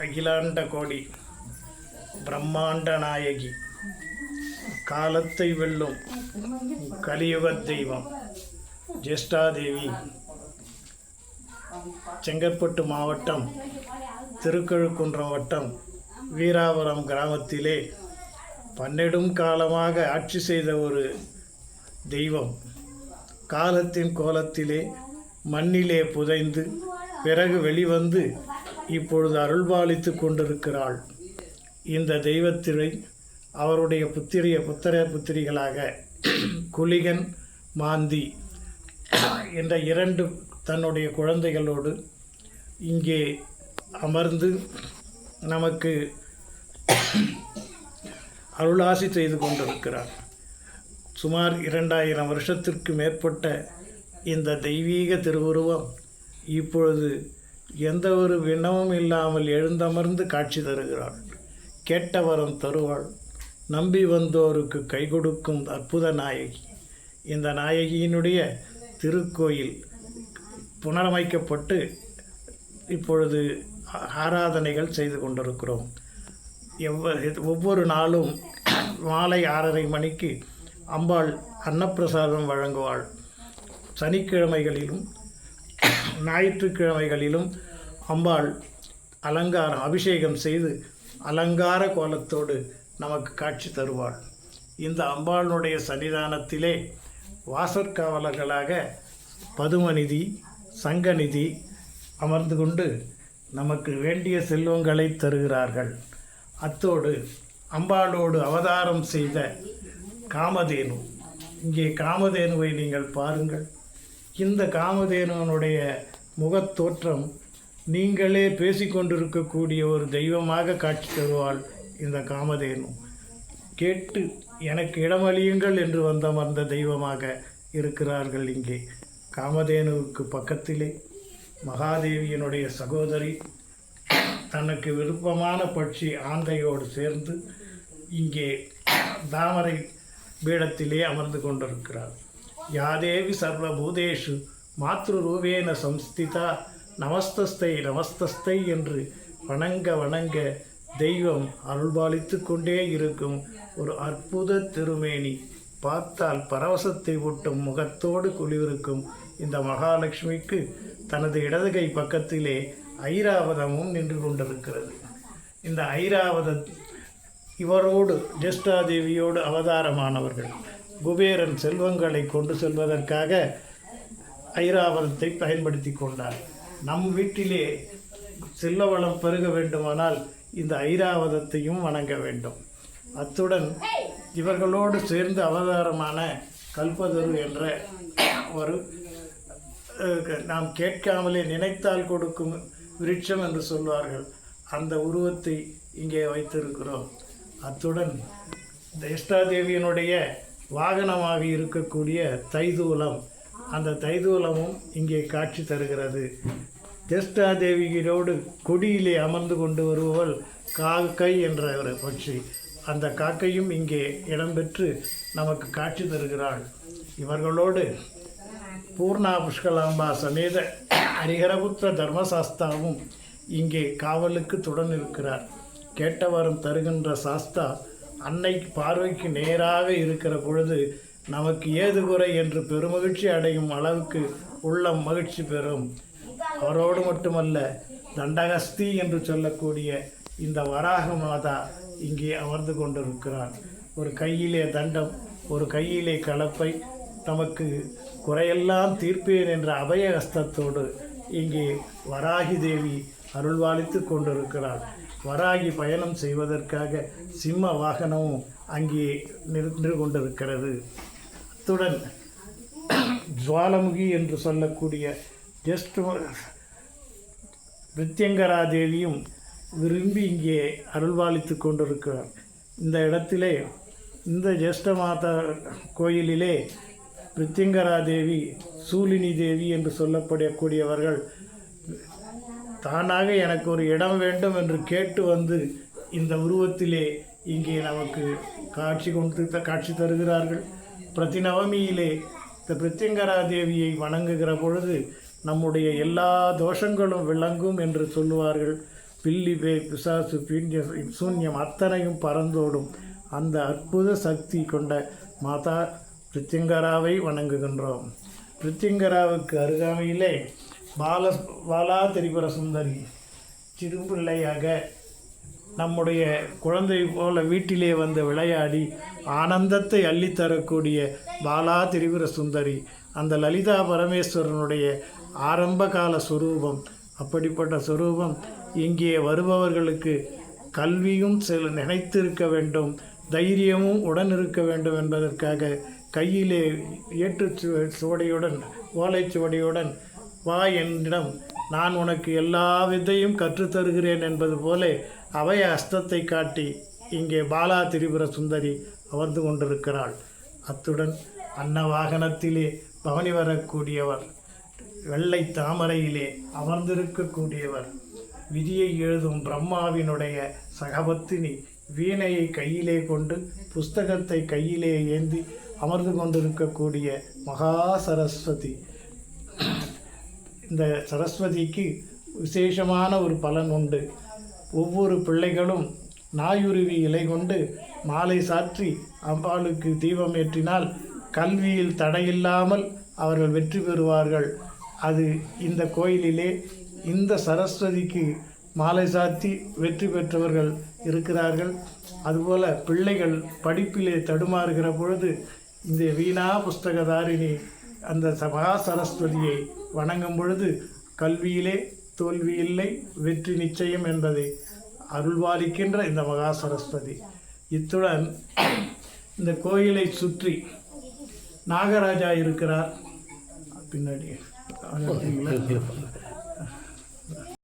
அகிலாண்ட கோடி பிரம்மாண்ட நாயகி, காலத்தை வெல்லும் கலியுக தெய்வம் ஜேஷ்டாதேவி செங்கற்பட்டு மாவட்டம் திருக்கழுக்குன்றம் வட்டம் வீராபுரம் கிராமத்திலே பன்னெடும் காலமாக ஆட்சி செய்த ஒரு தெய்வம். காலத்தின் கோலத்திலே மண்ணிலே புதைந்து பிறகு வெளிவந்து இப்பொழுது அருள்பாலித்து கொண்டிருக்கிறாள். இந்த தெய்வத்தினை அவருடைய புத்திரிகளாக குலிகன், மாந்தி என்ற 2 தன்னுடைய குழந்தைகளோடு இங்கே அமர்ந்து நமக்கு அருளாசி செய்து கொண்டிருக்கிறார். சுமார் 2000 வருஷத்திற்கு மேற்பட்ட இந்த தெய்வீக திருவுருவம் இப்பொழுது எந்த ஒரு விண்ணமும் இல்லாமல் எழுந்தமர்ந்து காட்சி தருகிறாள். கேட்ட வரம் தருவாள். நம்பி வந்தோருக்கு கை கொடுக்கும் அற்புத நாயகி. இந்த நாயகியினுடைய திருக்கோயில் புனரமைக்கப்பட்டு இப்பொழுது ஆராதனைகள் செய்து கொண்டிருக்கிறோம். ஒவ்வொரு நாளும் மாலை 6:30 மணிக்கு அம்பாள் அன்னப்பிரசாதம் வழங்குவாள். சனிக்கிழமைகளிலும் ஞாயிற்றுக்கிழமைகளிலும் அம்பாள் அலங்காரம் அபிஷேகம் செய்து அலங்கார கோலத்தோடு நமக்கு காட்சி தருவாள். இந்த அம்பாளுடைய சன்னிதானத்திலே வாசற்காவலர்களாக பதுமநிதி, சங்கநிதி அமர்ந்து கொண்டு நமக்கு வேண்டிய செல்வங்களை தருகிறார்கள். அத்தோடு அம்பாளோடு அவதாரம் செய்த காமதேனு, இங்கே காமதேனுவை நீங்கள் பாருங்கள். இந்த காமதேனுவனுடைய முகத்தோற்றம் நீங்களே பேசிக்கொண்டிருக்கக்கூடிய ஒரு தெய்வமாக காட்சி தருவாள். இந்த காமதேனு கேட்டு எனக்கு இடமளியுங்கள் என்று வந்தமர்ந்த தெய்வமாக இருக்கிறார்கள். இங்கே காமதேனுவுக்கு பக்கத்திலே மகாதேவியினுடைய சகோதரி தனக்கு விருப்பமான பட்சி ஆந்தையோடு சேர்ந்து இங்கே தாமரை பீடத்திலே அமர்ந்து கொண்டிருக்கிறார். யாதேவி சர்வபூதேஷு மாத்ருரூபேன சம்ஸ்திதா நமஸ்தஸ்தை நமஸ்தஸ்தை என்று வணங்க தெய்வம் அருள்பாலித்து கொண்டே இருக்கும் ஒரு அற்புத திருமேனி. பார்த்தால் பரவசத்தை ஊட்டும் முகத்தோடு குளிர்விருக்கும் இந்த மகாலட்சுமிக்கு தனது இடதுகை பக்கத்திலே ஐராவதமும் நின்று கொண்டிருக்கிறது. இந்த ஐராவதம் இவரோடு ஜேஷ்டாதேவியோடு அவதாரமானவர்கள். குபேரன் செல்வங்களை கொண்டு செல்வதற்காக ஐராவதத்தை பயன்படுத்தி கொண்டார். நம் வீட்டிலே செல்வ வளம் பெருக வேண்டுமானால் இந்த ஐராவதத்தையும் வணங்க வேண்டும். அத்துடன் இவர்களோடு சேர்ந்து அவதாரமான கல்பதரு என்ற ஒரு நாம் கேட்காமலே நினைத்தால் கொடுக்கும் விருட்சம் என்று சொல்வார்கள். அந்த உருவத்தை இங்கே வைத்திருக்கிறோம். அத்துடன் ஜேஷ்டாதேவியினுடைய வாகனமாக இருக்கக்கூடிய தைதூலம், அந்த தைதூலமும் இங்கே காட்சி தருகிறது. ஜேஷ்டாதேவியோடு கொடியிலே அமர்ந்து கொண்டு வருபவள் காக்கை என்ற ஒரு பட்சி. அந்த காக்கையும் இங்கே இடம்பெற்று நமக்கு காட்சி தருகிறாள். இவர்களோடு பூர்ணா புஷ்கலாம்பா சமேத ஹரிஹரபுத்திர தர்மசாஸ்தாவும் இங்கே காவலுக்கு துடன் இருக்கிறார். கேட்டவரும் தருகின்ற சாஸ்தா அன்னை பார்வைக்கு நேராக இருக்கிற பொழுது நமக்கு ஏது குறை என்று பெருமகிழ்ச்சி அடையும் அளவுக்கு உள்ளம் மகிழ்ச்சி பெறும். அவரோடு மட்டுமல்ல, தண்டகஸ்தி என்று சொல்லக்கூடிய இந்த வராக மாதா இங்கே அமர்ந்து கொண்டிருக்கிறார். ஒரு கையிலே தண்டம், ஒரு கையிலே கலப்பை, நமக்கு குறையெல்லாம் தீர்ப்பேன் என்ற அபயஹஸ்தத்தோடு இங்கே வராகி தேவி அருள்வாளித்து கொண்டிருக்கிறார். வராகி பயணம் செய்வதற்காக சிம்ம வாகனமும் அங்கே நின்று கொண்டிருக்கிறது. அத்துடன் ஜுவாலமுகி என்று சொல்லக்கூடிய பிரித்யங்கரா தேவியும் விரும்பி இங்கே அருள்வாளித்து கொண்டிருக்கிறார். இந்த இடத்திலே இந்த ஜேஷ்ட மாதா கோயிலிலே பிரித்யங்கரா தேவி, சூலினி தேவி என்று சொல்லப்படக்கூடியவர்கள் தானாக எனக்கு ஒரு இடம் வேண்டும் என்று கேட்டு வந்து இந்த உருவத்திலே இங்கே நமக்கு காட்சி தருகிறார்கள். பிரதி நவமியிலே இந்த பிரித்யங்கரா தேவியை வணங்குகிற பொழுது நம்முடைய எல்லா தோஷங்களும் விளங்கும் என்று சொல்லுவார்கள். பில்லி பேய் பிசாசு பீண்டிய சூன்யம் அத்தனையும் பறந்தோடும் அந்த அற்புத சக்தி கொண்ட மாதா பிரித்திங்கராவை வணங்குகின்றோம். பிரித்திங்கராவுக்கு அருகாமையிலே பாலா திரிபுர சுந்தரி சிறுபிள்ளையாக நம்முடைய குழந்தை போல வீட்டிலே வந்து விளையாடி ஆனந்தத்தை அள்ளித்தரக்கூடிய பாலா திரிபுர சுந்தரி அந்த லலிதா பரமேஸ்வரனுடைய ஆரம்பகால சுரூபம். அப்படிப்பட்ட சுரூபம் இங்கே வருபவர்களுக்கு கல்வியும் நினைத்திருக்க வேண்டும், தைரியமும் உடன் இருக்க வேண்டும் என்பதற்காக கையிலே சுவடியுடன் ஓலைச்சுவடியுடன் வா என்னிடம், நான் உனக்கு எல்லா வித்தையும் கற்றுத்தருகிறேன் என்பது போல அபய அஸ்தத்தை காட்டி இங்கே பாலா திரிபுர சுந்தரி அமர்ந்து கொண்டிருக்கிறாள். அத்துடன் அன்னவாகனத்திலே பவனி வரக்கூடியவர், வெள்ளை தாமரையிலே அமர்ந்திருக்கக்கூடியவர், விதியை எழுதும் பிரம்மாவினுடைய சகபத்தினி, வீணையை கையிலே கொண்டு புஸ்தகத்தை கையிலே ஏந்தி அமர்ந்து கொண்டிருக்கக்கூடிய மகா சரஸ்வதி. இந்த சரஸ்வதிக்கு விசேஷமான ஒரு பலன் உண்டு. ஒவ்வொரு பிள்ளைகளும் நாயுருவி இலை கொண்டு மாலை சாற்றி அம்பாளுக்கு தீபம் ஏற்றினால் கல்வியில் தடையில்லாமல் அவர்கள் வெற்றி பெறுவார்கள். அது இந்த கோயிலிலே இந்த சரஸ்வதிக்கு மாலை சாத்தி வெற்றி பெற்றவர்கள் இருக்கிறார்கள். அதுபோல் பிள்ளைகள் படிப்பிலே தடுமாறுகிற பொழுது இந்த வீணா புஸ்தகதாரிணி அந்த மகா சரஸ்வதியை வணங்கும் பொழுது கல்வியிலே தோல்வி இல்லை, வெற்றி நிச்சயம் என்பதை அருள்வாளிக்கின்ற இந்த மகா சரஸ்வதி. இத்துடன் இந்த கோயிலை சுற்றி நாகராஜா இருக்கிறார். பின்னாடி